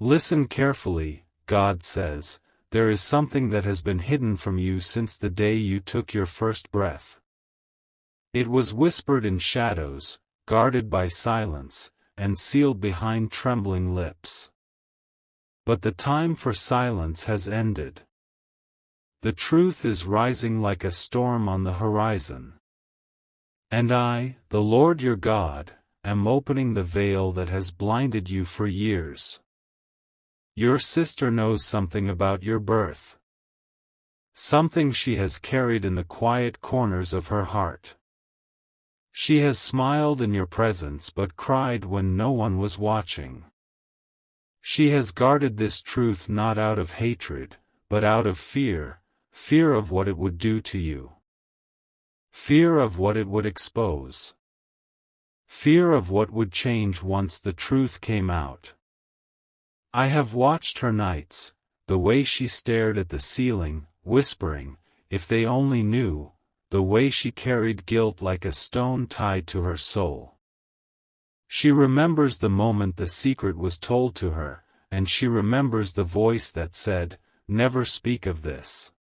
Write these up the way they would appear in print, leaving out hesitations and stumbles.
Listen carefully, God says, there is something that has been hidden from you since the day you took your first breath. It was whispered in shadows, guarded by silence, and sealed behind trembling lips. But the time for silence has ended. The truth is rising like a storm on the horizon. And I, the Lord your God, am opening the veil that has blinded you for years. Your sister knows something about your birth. Something she has carried in the quiet corners of her heart. She has smiled in your presence but cried when no one was watching. She has guarded this truth not out of hatred, but out of fear, fear of what it would do to you. Fear of what it would expose. Fear of what would change once the truth came out. I have watched her nights, the way she stared at the ceiling, whispering, if they only knew, the way she carried guilt like a stone tied to her soul. She remembers the moment the secret was told to her, and she remembers the voice that said, "Never speak of this."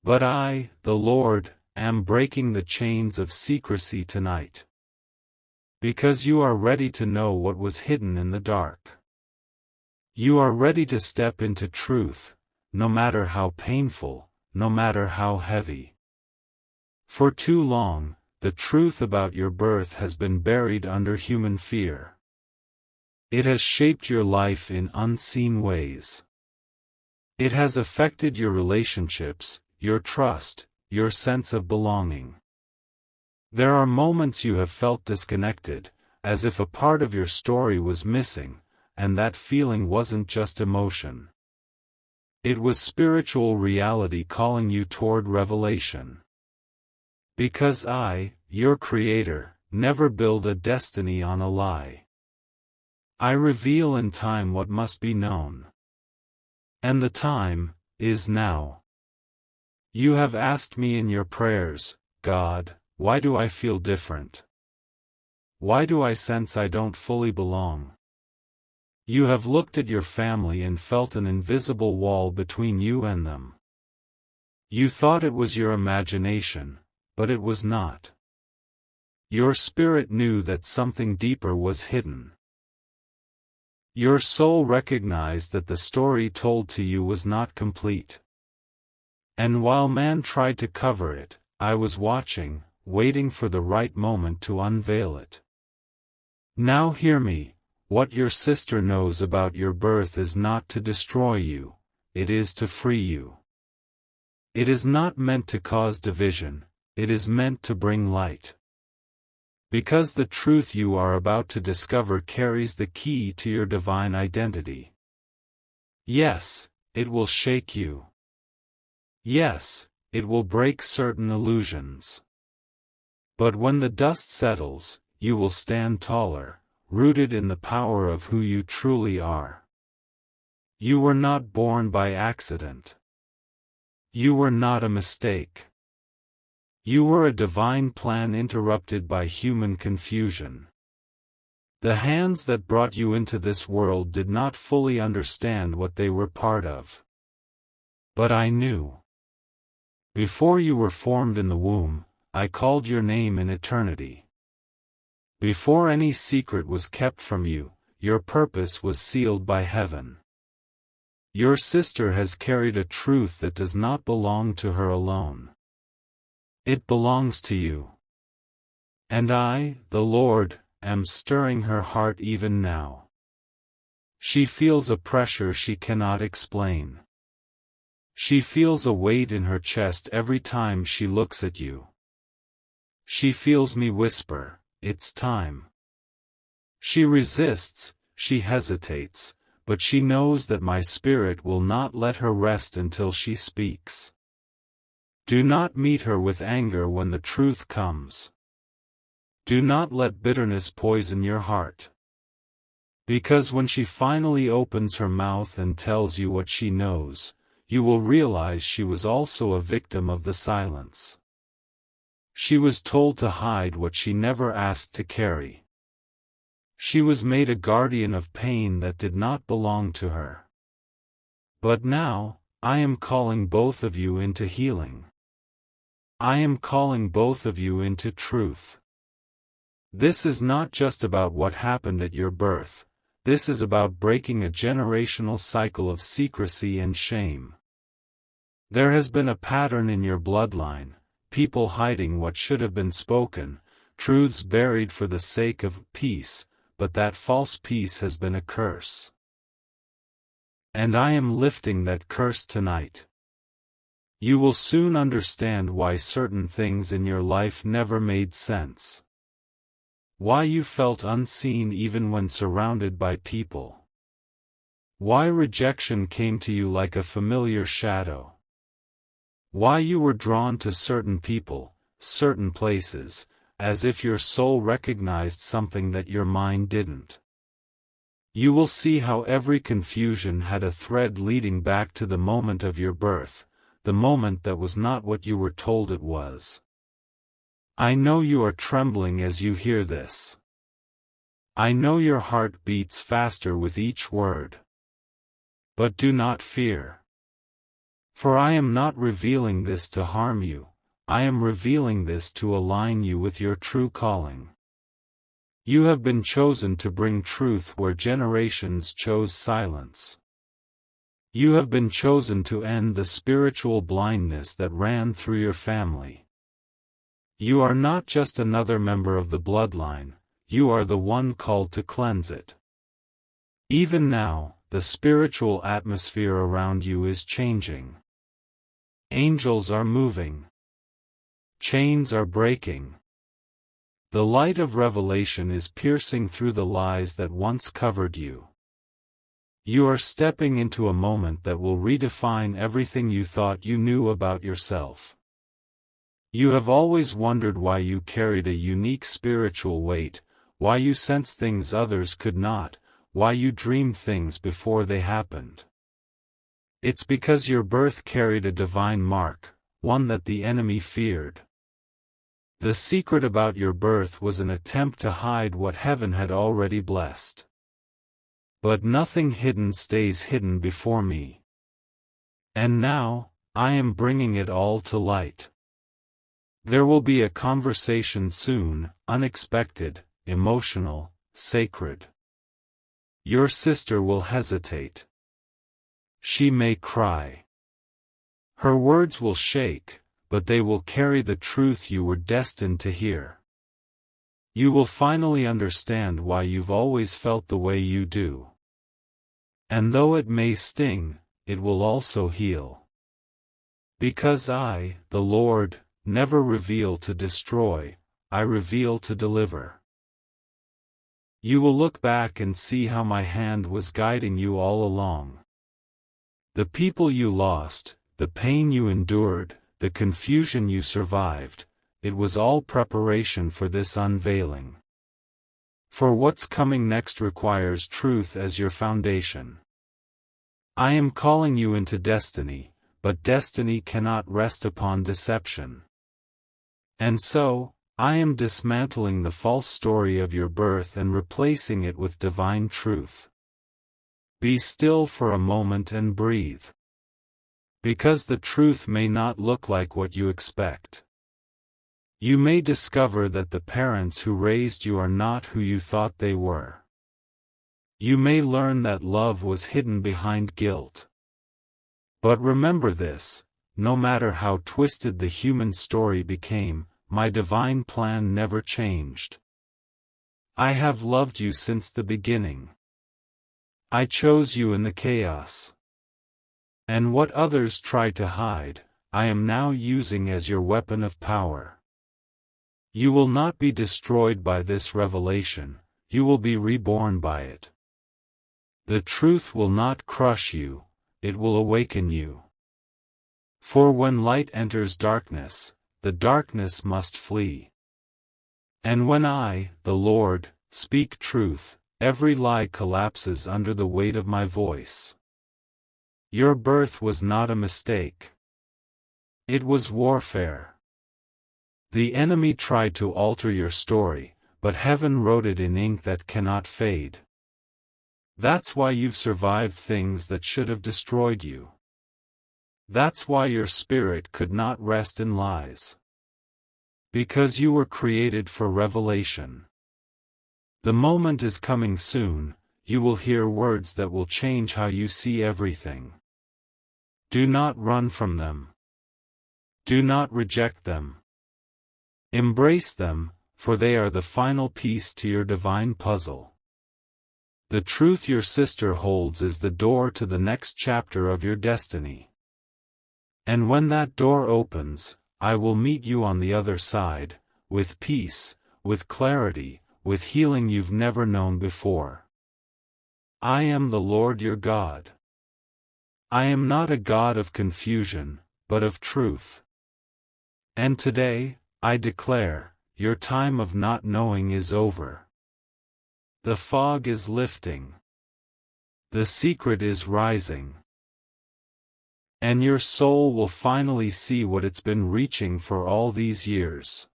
But I, the Lord, am breaking the chains of secrecy tonight. Because you are ready to know what was hidden in the dark. You are ready to step into truth, no matter how painful, no matter how heavy. For too long, the truth about your birth has been buried under human fear. It has shaped your life in unseen ways. It has affected your relationships, your trust, your sense of belonging. There are moments you have felt disconnected, as if a part of your story was missing, and that feeling wasn't just emotion. It was spiritual reality calling you toward revelation. Because I, your Creator, never build a destiny on a lie. I reveal in time what must be known. And the time is now. You have asked me in your prayers, God, why do I feel different? Why do I sense I don't fully belong? You have looked at your family and felt an invisible wall between you and them. You thought it was your imagination, but it was not. Your spirit knew that something deeper was hidden. Your soul recognized that the story told to you was not complete. And while man tried to cover it, I was watching, waiting for the right moment to unveil it. Now hear me, what your sister knows about your birth is not to destroy you, it is to free you. It is not meant to cause division, it is meant to bring light. Because the truth you are about to discover carries the key to your divine identity. Yes, it will shake you. Yes, it will break certain illusions. But when the dust settles, you will stand taller, rooted in the power of who you truly are. You were not born by accident. You were not a mistake. You were a divine plan interrupted by human confusion. The hands that brought you into this world did not fully understand what they were part of. But I knew. Before you were formed in the womb, I called your name in eternity. Before any secret was kept from you, your purpose was sealed by heaven. Your sister has carried a truth that does not belong to her alone. It belongs to you. And I, the Lord, am stirring her heart even now. She feels a pressure she cannot explain. She feels a weight in her chest every time she looks at you. She feels me whisper, "It's time." She resists, she hesitates, but she knows that my spirit will not let her rest until she speaks. Do not meet her with anger when the truth comes. Do not let bitterness poison your heart. Because when she finally opens her mouth and tells you what she knows, you will realize she was also a victim of the silence. She was told to hide what she never asked to carry. She was made a guardian of pain that did not belong to her. But now, I am calling both of you into healing. I am calling both of you into truth. This is not just about what happened at your birth, this is about breaking a generational cycle of secrecy and shame. There has been a pattern in your bloodline, people hiding what should have been spoken, truths buried for the sake of peace, but that false peace has been a curse. And I am lifting that curse tonight. You will soon understand why certain things in your life never made sense. Why you felt unseen even when surrounded by people. Why rejection came to you like a familiar shadow. Why you were drawn to certain people, certain places, as if your soul recognized something that your mind didn't. You will see how every confusion had a thread leading back to the moment of your birth, the moment that was not what you were told it was. I know you are trembling as you hear this. I know your heart beats faster with each word. But do not fear. For I am not revealing this to harm you. I am revealing this to align you with your true calling. You have been chosen to bring truth where generations chose silence. You have been chosen to end the spiritual blindness that ran through your family. You are not just another member of the bloodline, you are the one called to cleanse it. Even now, the spiritual atmosphere around you is changing. Angels are moving. Chains are breaking. The light of revelation is piercing through the lies that once covered you. You are stepping into a moment that will redefine everything you thought you knew about yourself. You have always wondered why you carried a unique spiritual weight, why you sensed things others could not, why you dreamed things before they happened. It's because your birth carried a divine mark, one that the enemy feared. The secret about your birth was an attempt to hide what heaven had already blessed. But nothing hidden stays hidden before me. And now, I am bringing it all to light. There will be a conversation soon, unexpected, emotional, sacred. Your sister will hesitate. She may cry. Her words will shake, but they will carry the truth you were destined to hear. You will finally understand why you've always felt the way you do. And though it may sting, it will also heal. Because I, the Lord, never reveal to destroy, I reveal to deliver. You will look back and see how my hand was guiding you all along. The people you lost, the pain you endured, the confusion you survived, it was all preparation for this unveiling. For what's coming next requires truth as your foundation. I am calling you into destiny, but destiny cannot rest upon deception. And so, I am dismantling the false story of your birth and replacing it with divine truth. Be still for a moment and breathe. Because the truth may not look like what you expect. You may discover that the parents who raised you are not who you thought they were. You may learn that love was hidden behind guilt. But remember this, no matter how twisted the human story became, my divine plan never changed. I have loved you since the beginning. I chose you in the chaos. And what others tried to hide, I am now using as your weapon of power. You will not be destroyed by this revelation, you will be reborn by it. The truth will not crush you, it will awaken you. For when light enters darkness, the darkness must flee. And when I, the Lord, speak truth, every lie collapses under the weight of my voice. Your birth was not a mistake. It was warfare. The enemy tried to alter your story, but heaven wrote it in ink that cannot fade. That's why you've survived things that should have destroyed you. That's why your spirit could not rest in lies. Because you were created for revelation. The moment is coming soon, you will hear words that will change how you see everything. Do not run from them. Do not reject them. Embrace them, for they are the final piece to your divine puzzle. The truth your sister holds is the door to the next chapter of your destiny. And when that door opens, I will meet you on the other side, with peace, with clarity, with healing you've never known before. I am the Lord your God. I am not a God of confusion, but of truth. And today, I declare, your time of not knowing is over. The fog is lifting. The secret is rising. And your soul will finally see what it's been reaching for all these years.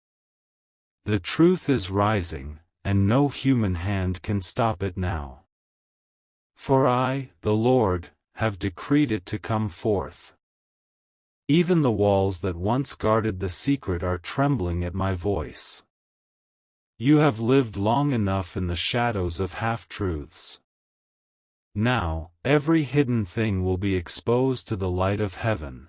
The truth is rising, and no human hand can stop it now. For I, the Lord, have decreed it to come forth. Even the walls that once guarded the secret are trembling at my voice. You have lived long enough in the shadows of half-truths. Now, every hidden thing will be exposed to the light of heaven.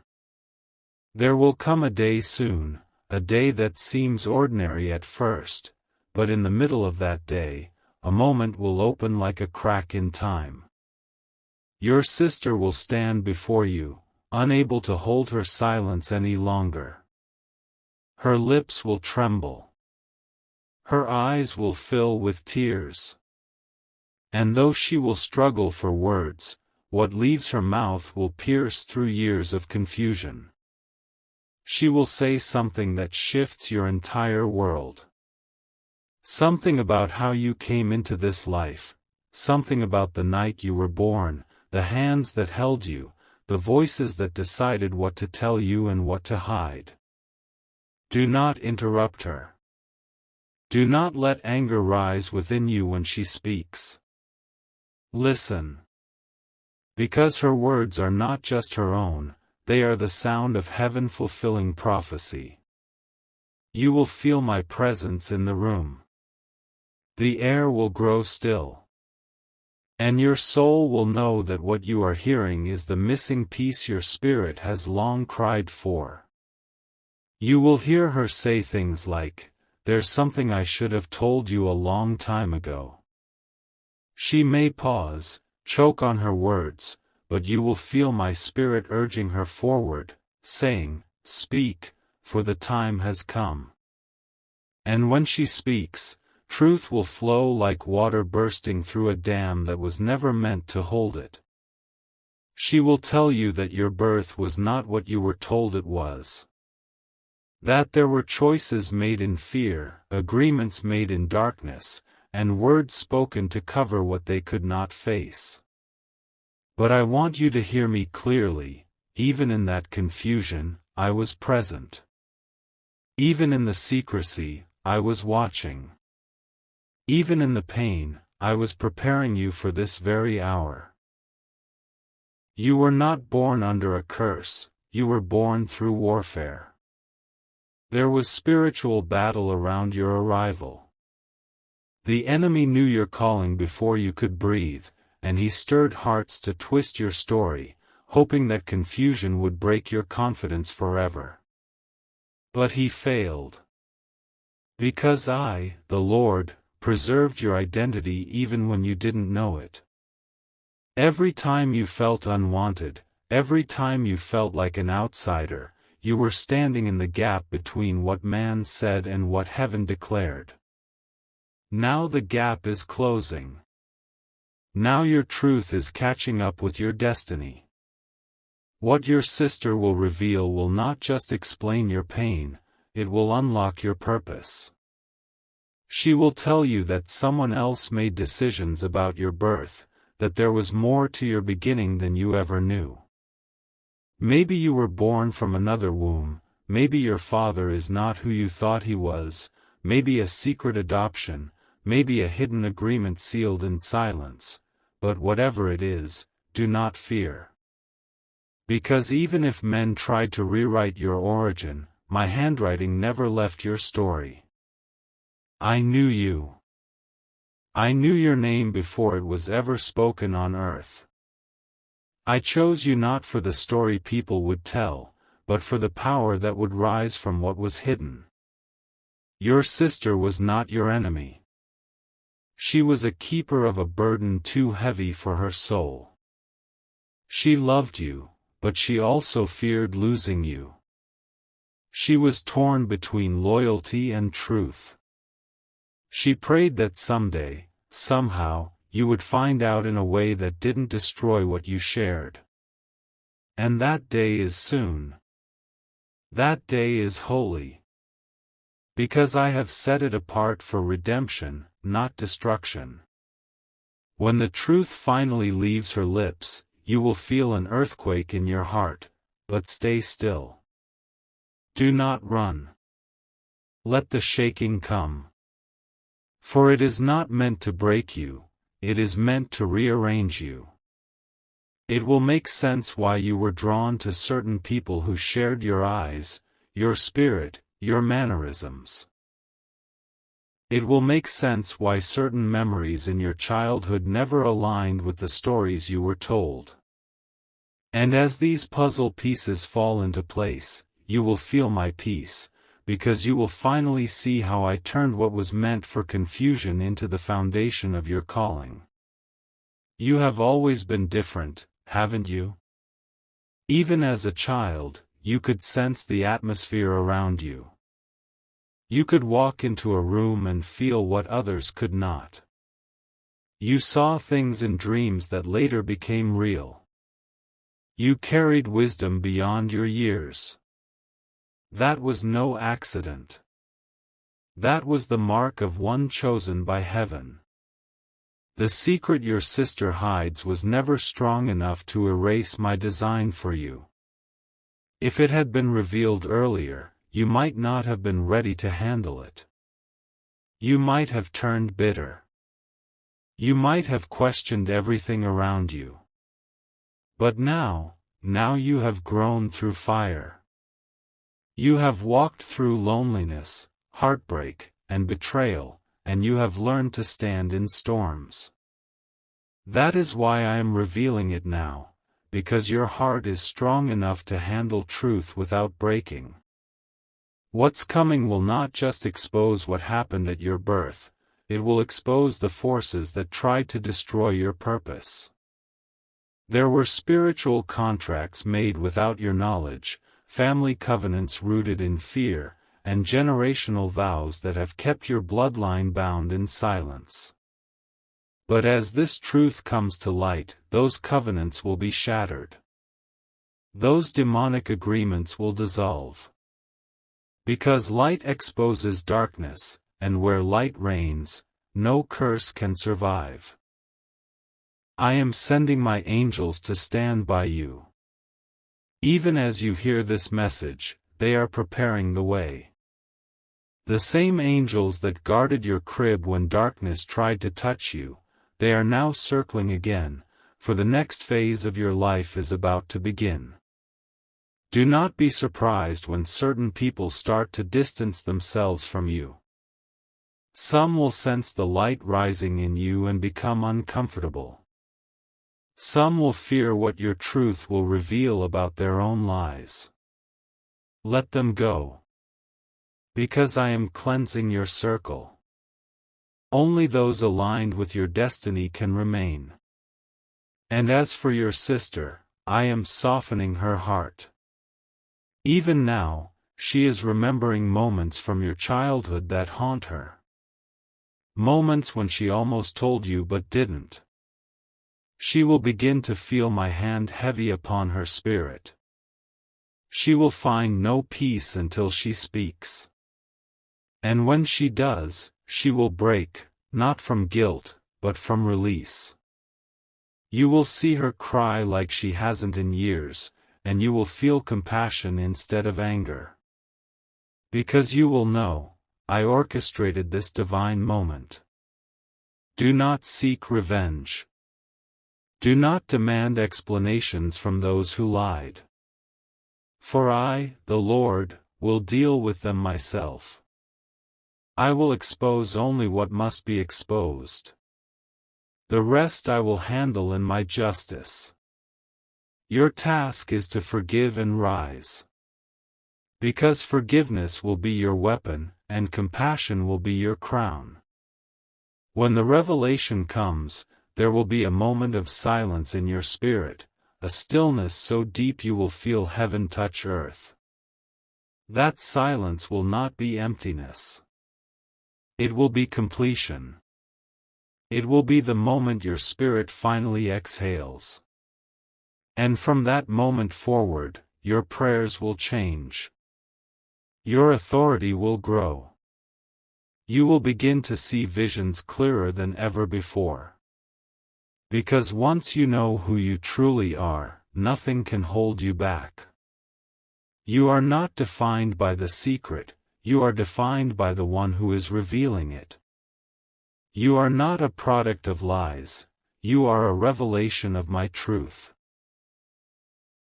There will come a day soon, a day that seems ordinary at first, but in the middle of that day, a moment will open like a crack in time. Your sister will stand before you, unable to hold her silence any longer. Her lips will tremble. Her eyes will fill with tears. And though she will struggle for words, what leaves her mouth will pierce through years of confusion. She will say something that shifts your entire world. Something about how you came into this life, something about the night you were born, the hands that held you, the voices that decided what to tell you and what to hide. Do not interrupt her. Do not let anger rise within you when she speaks. Listen. Because her words are not just her own, they are the sound of heaven fulfilling prophecy. You will feel my presence in the room. The air will grow still. And your soul will know that what you are hearing is the missing piece your spirit has long cried for. You will hear her say things like, "There's something I should have told you a long time ago." She may pause, choke on her words, but you will feel my spirit urging her forward, saying, "Speak, for the time has come." And when she speaks, truth will flow like water bursting through a dam that was never meant to hold it. She will tell you that your birth was not what you were told it was. That there were choices made in fear, agreements made in darkness, and words spoken to cover what they could not face. But I want you to hear me clearly, even in that confusion, I was present. Even in the secrecy, I was watching. Even in the pain, I was preparing you for this very hour. You were not born under a curse, you were born through warfare. There was spiritual battle around your arrival. The enemy knew your calling before you could breathe, and he stirred hearts to twist your story, hoping that confusion would break your confidence forever. But he failed. Because I, the Lord, preserved your identity even when you didn't know it. Every time you felt unwanted, every time you felt like an outsider, you were standing in the gap between what man said and what heaven declared. Now the gap is closing. Now your truth is catching up with your destiny. What your sister will reveal will not just explain your pain, it will unlock your purpose. She will tell you that someone else made decisions about your birth, that there was more to your beginning than you ever knew. Maybe you were born from another womb, maybe your father is not who you thought he was, maybe a secret adoption, maybe a hidden agreement sealed in silence, but whatever it is, do not fear. Because even if men tried to rewrite your origin, my handwriting never left your story. I knew you. I knew your name before it was ever spoken on earth. I chose you not for the story people would tell, but for the power that would rise from what was hidden. Your sister was not your enemy. She was a keeper of a burden too heavy for her soul. She loved you, but she also feared losing you. She was torn between loyalty and truth. She prayed that someday, somehow, you would find out in a way that didn't destroy what you shared. And that day is soon. That day is holy. Because I have set it apart for redemption, not destruction. When the truth finally leaves her lips, you will feel an earthquake in your heart, but stay still. Do not run. Let the shaking come. For it is not meant to break you, it is meant to rearrange you. It will make sense why you were drawn to certain people who shared your eyes, your spirit, your mannerisms. It will make sense why certain memories in your childhood never aligned with the stories you were told. And as these puzzle pieces fall into place, you will feel my peace, because you will finally see how I turned what was meant for confusion into the foundation of your calling. You have always been different, haven't you? Even as a child, you could sense the atmosphere around you. You could walk into a room and feel what others could not. You saw things in dreams that later became real. You carried wisdom beyond your years. That was no accident. That was the mark of one chosen by heaven. The secret your sister hides was never strong enough to erase my design for you. If it had been revealed earlier, you might not have been ready to handle it. You might have turned bitter. You might have questioned everything around you. But now you have grown through fire. You have walked through loneliness, heartbreak, and betrayal, and you have learned to stand in storms. That is why I am revealing it now, because your heart is strong enough to handle truth without breaking. What's coming will not just expose what happened at your birth, it will expose the forces that tried to destroy your purpose. There were spiritual contracts made without your knowledge, family covenants rooted in fear, and generational vows that have kept your bloodline bound in silence. But as this truth comes to light, those covenants will be shattered. Those demonic agreements will dissolve. Because light exposes darkness, and where light reigns, no curse can survive. I am sending my angels to stand by you. Even as you hear this message, they are preparing the way. The same angels that guarded your crib when darkness tried to touch you, they are now circling again, for the next phase of your life is about to begin. Do not be surprised when certain people start to distance themselves from you. Some will sense the light rising in you and become uncomfortable. Some will fear what your truth will reveal about their own lies. Let them go. Because I am cleansing your circle. Only those aligned with your destiny can remain. And as for your sister, I am softening her heart. Even now, she is remembering moments from your childhood that haunt her. Moments when she almost told you but didn't. She will begin to feel my hand heavy upon her spirit. She will find no peace until she speaks. And when she does, she will break, not from guilt, but from release. You will see her cry like she hasn't in years, and you will feel compassion instead of anger. Because you will know, I orchestrated this divine moment. Do not seek revenge. Do not demand explanations from those who lied. For I, the Lord, will deal with them myself. I will expose only what must be exposed. The rest I will handle in my justice. Your task is to forgive and rise. Because forgiveness will be your weapon, and compassion will be your crown. When the revelation comes, there will be a moment of silence in your spirit, a stillness so deep you will feel heaven touch earth. That silence will not be emptiness. It will be completion. It will be the moment your spirit finally exhales. And from that moment forward, your prayers will change. Your authority will grow. You will begin to see visions clearer than ever before. Because once you know who you truly are, nothing can hold you back. You are not defined by the secret, you are defined by the one who is revealing it. You are not a product of lies, you are a revelation of my truth.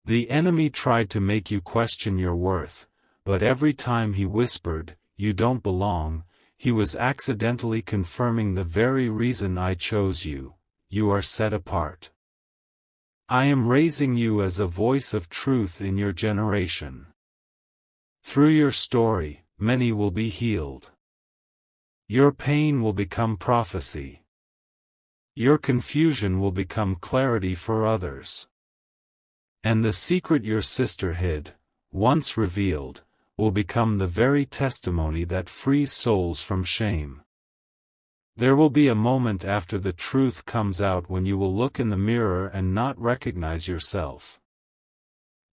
The enemy tried to make you question your worth, but every time he whispered, "You don't belong," he was accidentally confirming the very reason I chose you. You are set apart. I am raising you as a voice of truth in your generation. Through your story, many will be healed. Your pain will become prophecy. Your confusion will become clarity for others. And the secret your sister hid, once revealed, will become the very testimony that frees souls from shame. There will be a moment after the truth comes out when you will look in the mirror and not recognize yourself.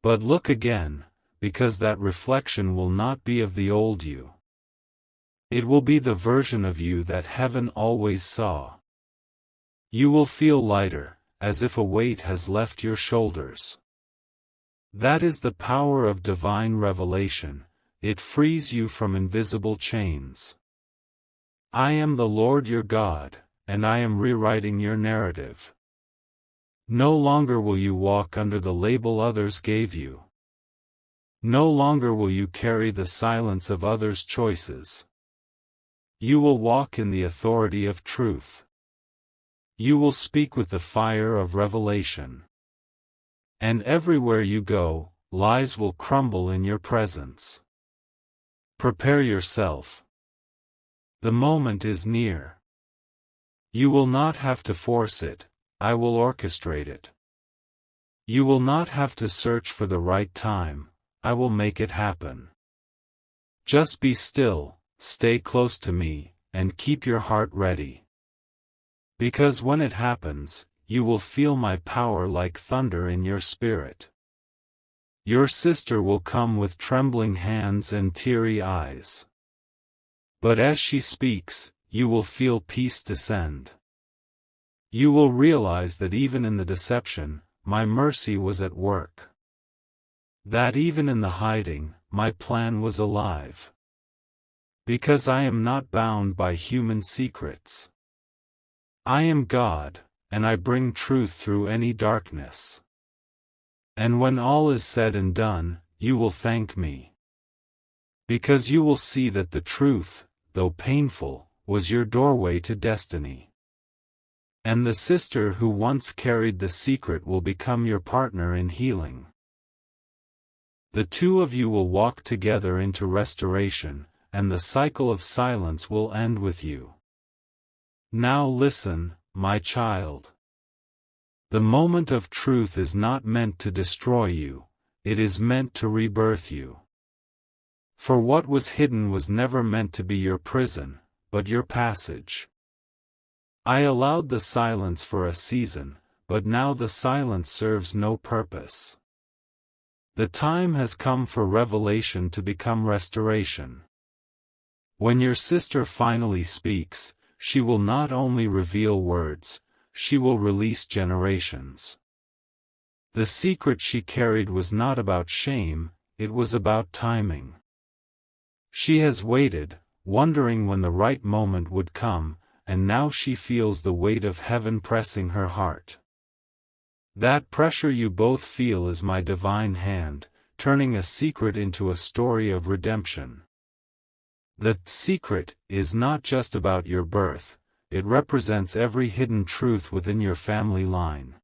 But look again, because that reflection will not be of the old you. It will be the version of you that heaven always saw. You will feel lighter, as if a weight has left your shoulders. That is the power of divine revelation, it frees you from invisible chains. I am the Lord your God, and I am rewriting your narrative. No longer will you walk under the label others gave you. No longer will you carry the silence of others' choices. You will walk in the authority of truth. You will speak with the fire of revelation. And everywhere you go, lies will crumble in your presence. Prepare yourself. The moment is near. You will not have to force it, I will orchestrate it. You will not have to search for the right time, I will make it happen. Just be still, stay close to me, and keep your heart ready. Because when it happens, you will feel my power like thunder in your spirit. Your sister will come with trembling hands and teary eyes. But as she speaks, you will feel peace descend. You will realize that even in the deception, my mercy was at work. That even in the hiding, my plan was alive. Because I am not bound by human secrets. I am God, and I bring truth through any darkness. And when all is said and done, you will thank me. Because you will see that the truth, though painful, was your doorway to destiny. And the sister who once carried the secret will become your partner in healing. The two of you will walk together into restoration, and the cycle of silence will end with you. Now listen, my child. The moment of truth is not meant to destroy you, it is meant to rebirth you. For what was hidden was never meant to be your prison, but your passage. I allowed the silence for a season, but now the silence serves no purpose. The time has come for revelation to become restoration. When your sister finally speaks, she will not only reveal words, she will release generations. The secret she carried was not about shame, it was about timing. She has waited, wondering when the right moment would come, and now she feels the weight of heaven pressing her heart. That pressure you both feel is my divine hand, turning a secret into a story of redemption. The secret is not just about your birth, it represents every hidden truth within your family line.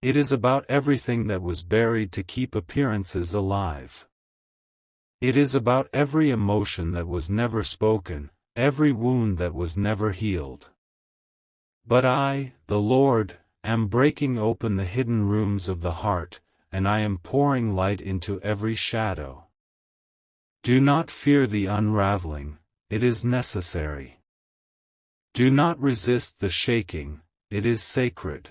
It is about everything that was buried to keep appearances alive. It is about every emotion that was never spoken, every wound that was never healed. But I, the Lord, am breaking open the hidden rooms of the heart, and I am pouring light into every shadow. Do not fear the unraveling, it is necessary. Do not resist the shaking, it is sacred.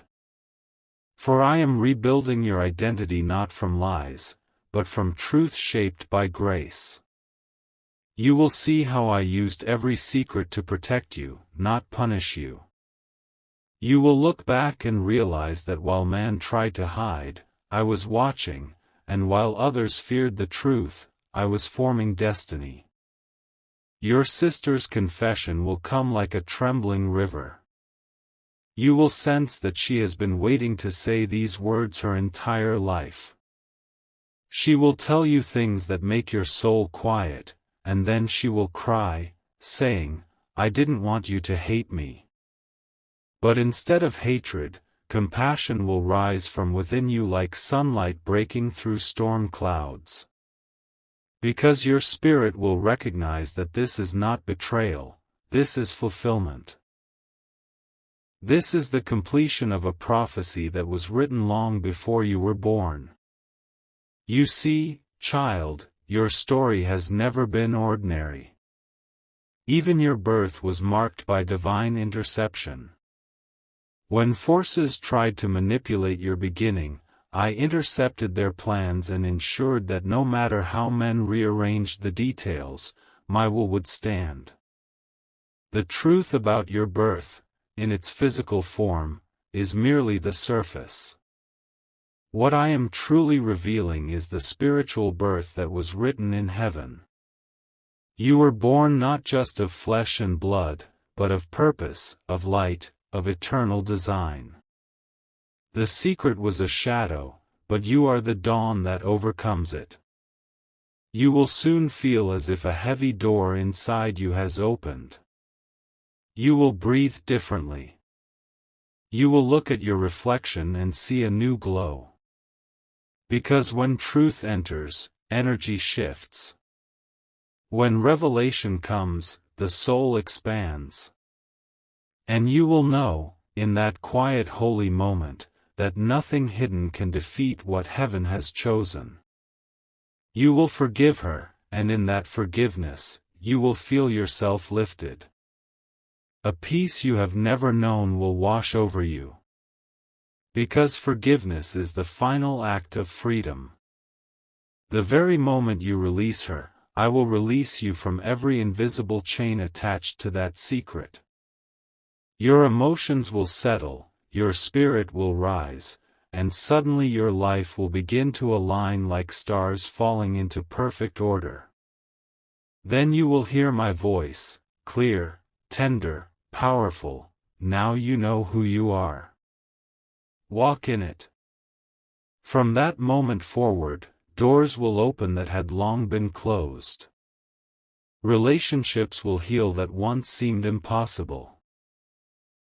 For I am rebuilding your identity not from lies, but from truth shaped by grace. You will see how I used every secret to protect you, not punish you. You will look back and realize that while man tried to hide, I was watching, and while others feared the truth, I was forming destiny. Your sister's confession will come like a trembling river. You will sense that she has been waiting to say these words her entire life. She will tell you things that make your soul quiet, and then she will cry, saying, "I didn't want you to hate me." But instead of hatred, compassion will rise from within you like sunlight breaking through storm clouds. Because your spirit will recognize that this is not betrayal, this is fulfillment. This is the completion of a prophecy that was written long before you were born. You see, child, your story has never been ordinary. Even your birth was marked by divine interception. When forces tried to manipulate your beginning, I intercepted their plans and ensured that no matter how men rearranged the details, my will would stand. The truth about your birth, in its physical form, is merely the surface. What I am truly revealing is the spiritual birth that was written in heaven. You were born not just of flesh and blood, but of purpose, of light, of eternal design. The secret was a shadow, but you are the dawn that overcomes it. You will soon feel as if a heavy door inside you has opened. You will breathe differently. You will look at your reflection and see a new glow. Because when truth enters, energy shifts. When revelation comes, the soul expands. And you will know, in that quiet holy moment, that nothing hidden can defeat what heaven has chosen. You will forgive her, and in that forgiveness, you will feel yourself lifted. A peace you have never known will wash over you. Because forgiveness is the final act of freedom. The very moment you release her, I will release you from every invisible chain attached to that secret. Your emotions will settle, your spirit will rise, and suddenly your life will begin to align like stars falling into perfect order. Then you will hear my voice, clear, tender, powerful. Now you know who you are. Walk in it. From that moment forward, doors will open that had long been closed. Relationships will heal that once seemed impossible.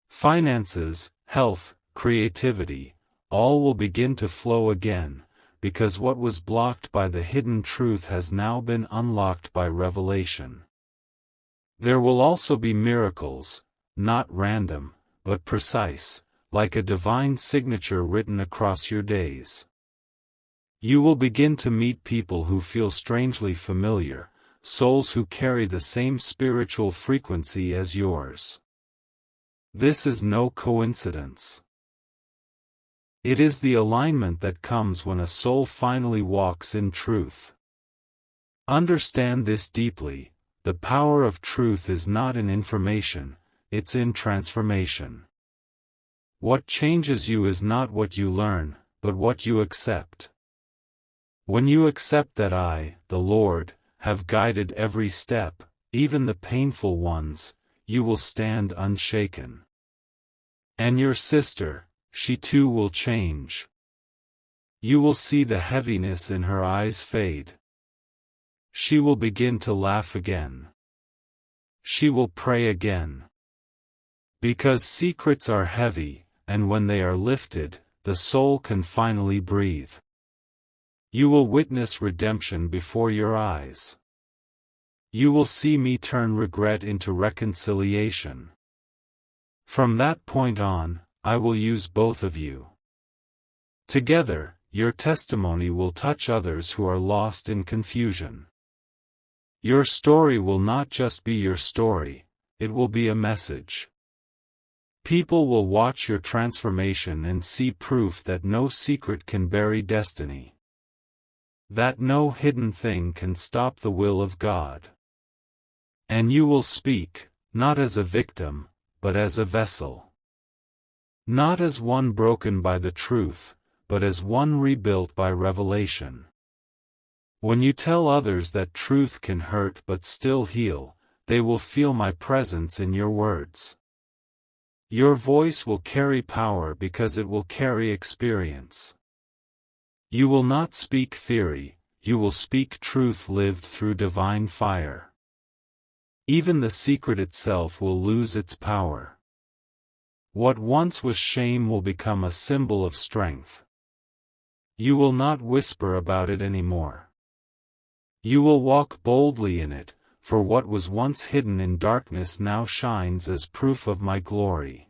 Finances, health, creativity, all will begin to flow again, because what was blocked by the hidden truth has now been unlocked by revelation. There will also be miracles, not random, but precise, like a divine signature written across your days. You will begin to meet people who feel strangely familiar, souls who carry the same spiritual frequency as yours. This is no coincidence. It is the alignment that comes when a soul finally walks in truth. Understand this deeply, the power of truth is not in information, it's in transformation. What changes you is not what you learn, but what you accept. When you accept that I, the Lord, have guided every step, even the painful ones, you will stand unshaken. And your sister, she too will change. You will see the heaviness in her eyes fade. She will begin to laugh again. She will pray again. Because secrets are heavy, and when they are lifted, the soul can finally breathe. You will witness redemption before your eyes. You will see me turn regret into reconciliation. From that point on, I will use both of you. Together, your testimony will touch others who are lost in confusion. Your story will not just be your story, it will be a message. People will watch your transformation and see proof that no secret can bury destiny. That no hidden thing can stop the will of God. And you will speak, not as a victim, but as a vessel. Not as one broken by the truth, but as one rebuilt by revelation. When you tell others that truth can hurt but still heal, they will feel my presence in your words. Your voice will carry power because it will carry experience. You will not speak theory, you will speak truth lived through divine fire. Even the secret itself will lose its power. What once was shame will become a symbol of strength. You will not whisper about it anymore. You will walk boldly in it, for what was once hidden in darkness now shines as proof of my glory.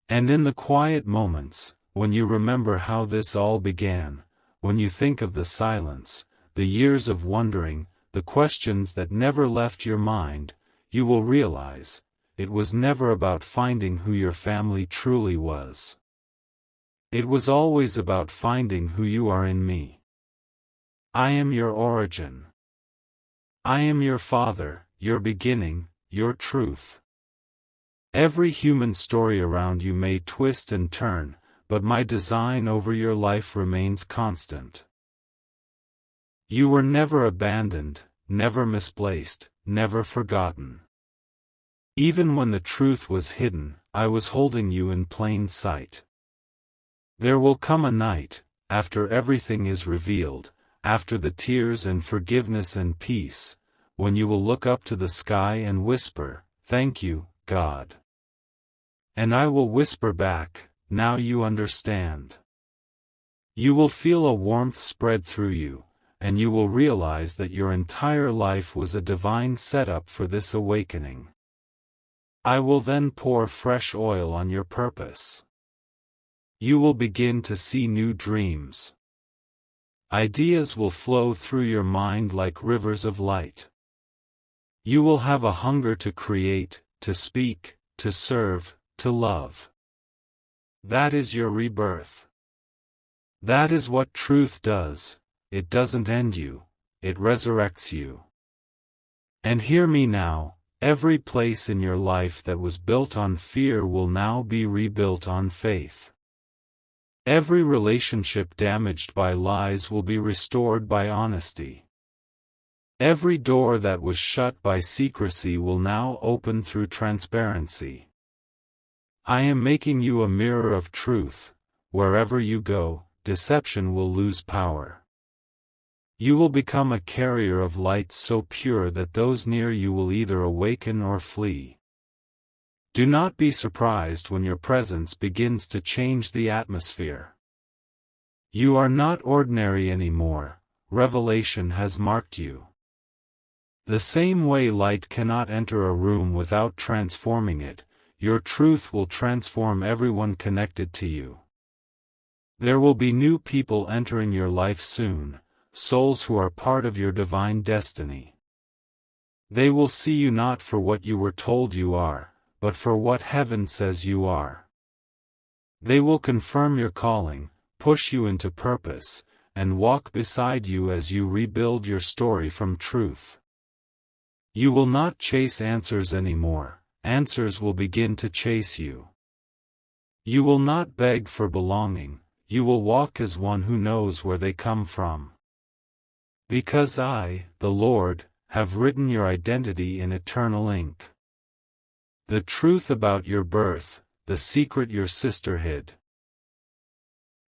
And in the quiet moments, when you remember how this all began, when you think of the silence, the years of wondering, the questions that never left your mind, you will realize, it was never about finding who your family truly was. It was always about finding who you are in me. I am your origin. I am your father, your beginning, your truth. Every human story around you may twist and turn, but my design over your life remains constant. You were never abandoned, never misplaced, never forgotten. Even when the truth was hidden, I was holding you in plain sight. There will come a night, after everything is revealed, after the tears and forgiveness and peace, when you will look up to the sky and whisper, "Thank you, God." And I will whisper back, "Now you understand." You will feel a warmth spread through you, and you will realize that your entire life was a divine setup for this awakening. I will then pour fresh oil on your purpose. You will begin to see new dreams. Ideas will flow through your mind like rivers of light. You will have a hunger to create, to speak, to serve, to love. That is your rebirth. That is what truth does. It doesn't end you, it resurrects you. And hear me now, every place in your life that was built on fear will now be rebuilt on faith. Every relationship damaged by lies will be restored by honesty. Every door that was shut by secrecy will now open through transparency. I am making you a mirror of truth. Wherever you go, deception will lose power. You will become a carrier of light so pure that those near you will either awaken or flee. Do not be surprised when your presence begins to change the atmosphere. You are not ordinary anymore, revelation has marked you. The same way light cannot enter a room without transforming it, your truth will transform everyone connected to you. There will be new people entering your life soon, souls who are part of your divine destiny. They will see you not for what you were told you are, but for what heaven says you are. They will confirm your calling, push you into purpose, and walk beside you as you rebuild your story from truth. You will not chase answers anymore, answers will begin to chase you. You will not beg for belonging, you will walk as one who knows where they come from. Because I, the Lord, have written your identity in eternal ink. The truth about your birth, the secret your sister hid.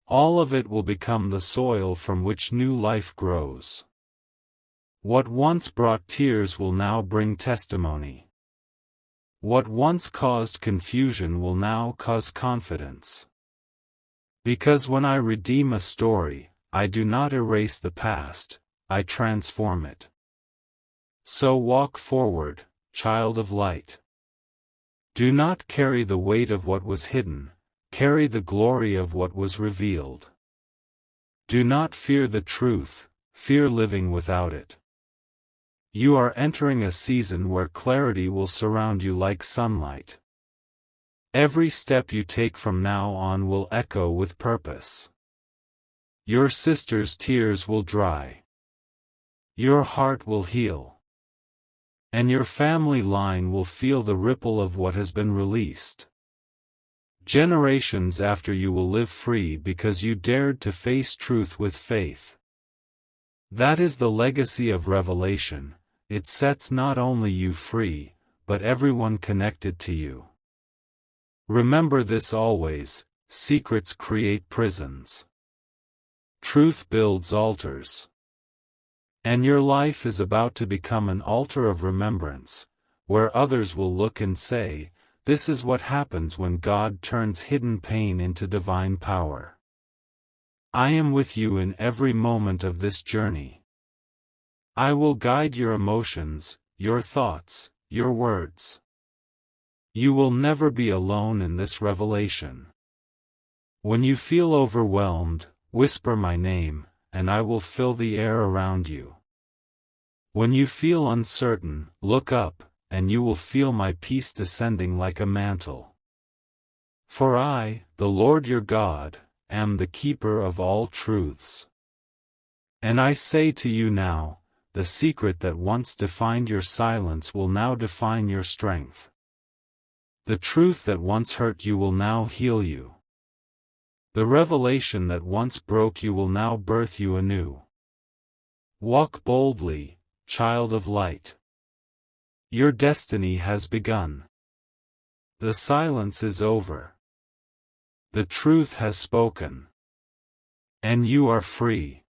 All of it will become the soil from which new life grows. What once brought tears will now bring testimony. What once caused confusion will now cause confidence. Because when I redeem a story, I do not erase the past, I transform it. So walk forward, child of light. Do not carry the weight of what was hidden, carry the glory of what was revealed. Do not fear the truth, fear living without it. You are entering a season where clarity will surround you like sunlight. Every step you take from now on will echo with purpose. Your sister's tears will dry. Your heart will heal. And your family line will feel the ripple of what has been released. Generations after you will live free because you dared to face truth with faith. That is the legacy of revelation. It sets not only you free, but everyone connected to you. Remember this always: secrets create prisons. Truth builds altars. And your life is about to become an altar of remembrance, where others will look and say, "This is what happens when God turns hidden pain into divine power." I am with you in every moment of this journey. I will guide your emotions, your thoughts, your words. You will never be alone in this revelation. When you feel overwhelmed, whisper my name, and I will fill the air around you. When you feel uncertain, look up, and you will feel my peace descending like a mantle. For I, the Lord your God, am the keeper of all truths. And I say to you now, the secret that once defined your silence will now define your strength. The truth that once hurt you will now heal you. The revelation that once broke you will now birth you anew. Walk boldly, child of light. Your destiny has begun. The silence is over. The truth has spoken. And you are free.